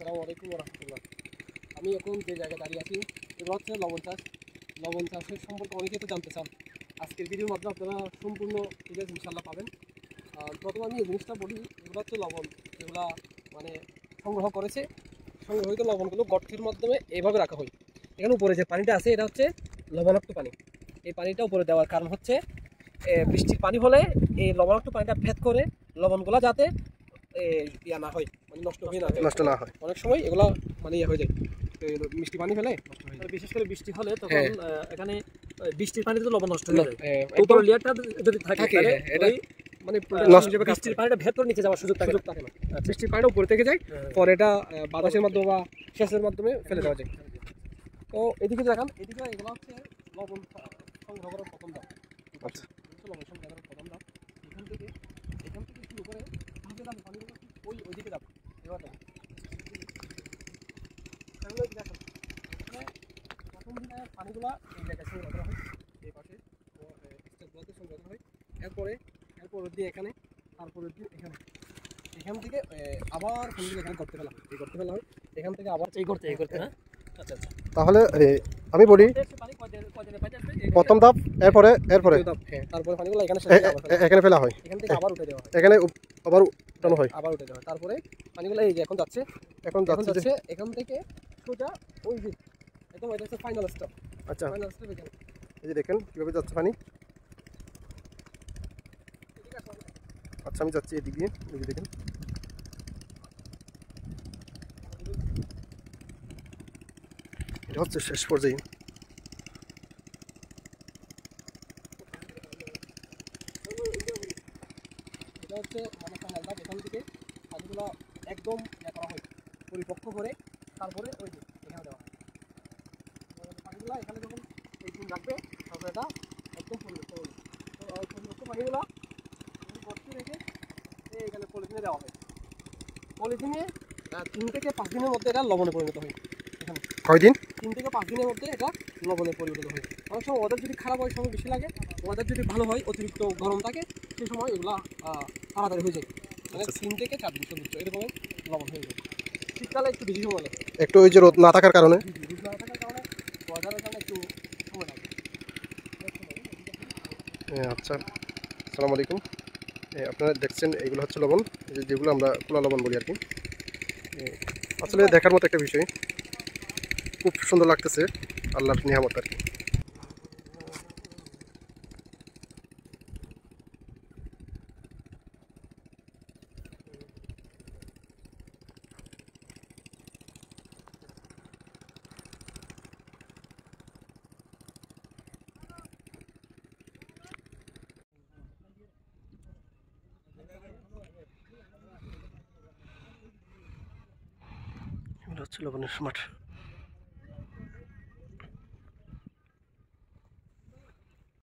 আসসালামু আলাইকুম ওয়া রাহমাতুল্লাহ। আমি এখন যে জায়গায় দাঁড়িয়ে আছি এটা হচ্ছে লবণ চাষ। লবণ চাষের সম্পর্কে অনেকেই তো জানতে চান। আজকের ভিডিওর মাধ্যমে আপনারা সম্পূর্ণ ডিটেইলস ইনশাআল্লাহ পাবেন। প্রথমে আমি এই জিনিসটা বলি, এগুলো হচ্ছে লবণ যেগুলা মানে সংগ্রহ করেছে। সংগ্রহিত লবণগুলো গর্তের মাধ্যমে এইভাবে রাখা হয়। এখানে উপরে যে পানিটা আছে এটা হচ্ছে লবণাক্ত পানি। এই পানিটা উপরে দেওয়ার কারণ হচ্ছে বৃষ্টির পানি হলে এই লবণাক্ত পানিটা ভেদ করে লবণগুলো যাতে ইয়া না হয়, মানে নষ্ট না হয়। অনেক সময় এগুলা মানে ইয়ে হয়ে যায়, মিষ্টি পানি ফেলে বিশেষ করে বৃষ্টি হলে তখন এখানে বৃষ্টির পানিতে লবণ নষ্ট হয়ে যায়। উপর লেয়ারটা যদি থাকে এটা মানে বৃষ্টির পানিটা ভেতর নিচে যাওয়ার সুযোগ থাকে না। বৃষ্টির পানিটা উপরে থেকে যায়, পরে এটা বাতাসের মাধ্যমে বা সেচের মাধ্যমে ফেলে দেওয়া যায়। তো এদিকে দেখান, এদিকে এগুলো হচ্ছে লবণ সংগ্রহ করার প্রথম ধাপ। আচ্ছা, লবণ সংগ্রহ করার প্রথম ধাপ। এখান থেকে শুরু করে পানিগুলো ওইদিকে যাবে। এবার প্রথম দিনে পানিগুলো এই জায়গায় সংগ্রহ করা হয়, এই পাশে স্টেপগুলোতে সংগ্রহ করা হয়। এরপর দিয়ে এখানে, তারপরের দিন এখান থেকে আবার পানিগুলো এখানে করতে ফেলা হয়, এখান থেকে আবার এই করতে না। আচ্ছা আচ্ছা, তাহলে আমি বলি প্রথম ধাপ, এরপরে তারপরে পানিগুলো এখানে ফেলা হয়, এখান থেকে আবার উঠে দেওয়া হয়, এখানে আবার উঠানো হয়, তারপরে পানিগুলো এই যে এখন যাচ্ছে এখান থেকে সোজা ওই যে একদম এটা হচ্ছে ফাইনাল স্টেপ। আচ্ছা, ফাইনাল স্টেপ এখানে এই যে দেখেন কিভাবে যাচ্ছে পানি। আচ্ছা, আমি যাচ্ছি এদিক দিয়ে, এই যে দেখেন এটা হচ্ছে শেষ পর্যায়ে। এটা হচ্ছে মানে ফাইনাল ধাপ। এখান থেকে পানিগুলো একদম করা হয়, পরিপক্ক করে তারপরে ওই যে এখানে দেওয়া হয়। পানিগুলো এখানে যখন এই দিন রাখবে তারপরে এটা একদম পরিপক্ক হবে। তো পরিপক্ক পানিগুলো ভর্তি রেখে এখানে পলিথিনে দেওয়া হয়। পলিথিনে 3 থেকে 5 দিনের মধ্যে এটা লবণে পরিণত হয়। এখানে কয়দিন? 3 থেকে 5 দিনের মধ্যে এটা লবণে পরিণত হয়। অনেক সময় ওদের যদি খারাপ হয়, সময় বেশি লাগে। ওদের যদি ভালো হয়, অতিরিক্ত গরম থাকে, সেই সময় এগুলা তাড়াতাড়ি হয়ে যায়। মানে 3 থেকে 4 দিন সর্বোচ্চ এরকম লবণ হয়ে যায়। শীতকালে একটু বেশি সময় লাগে, একটু ওই যে রোদ না থাকার কারণে বাজারের কারণে একটু সময় লাগে। আচ্ছা, আসসালামু আলাইকুম। আপনারা দেখছেন এগুলো হচ্ছে লবণ, যেগুলো আমরা কুলা লবণ বলি আর কি। আসলে দেখার মতো একটা বিষয়, খুব সুন্দর লাগতেছে, আল্লাহর নিয়ামত আর কি। এগুলো হচ্ছে লবণের মাঠ।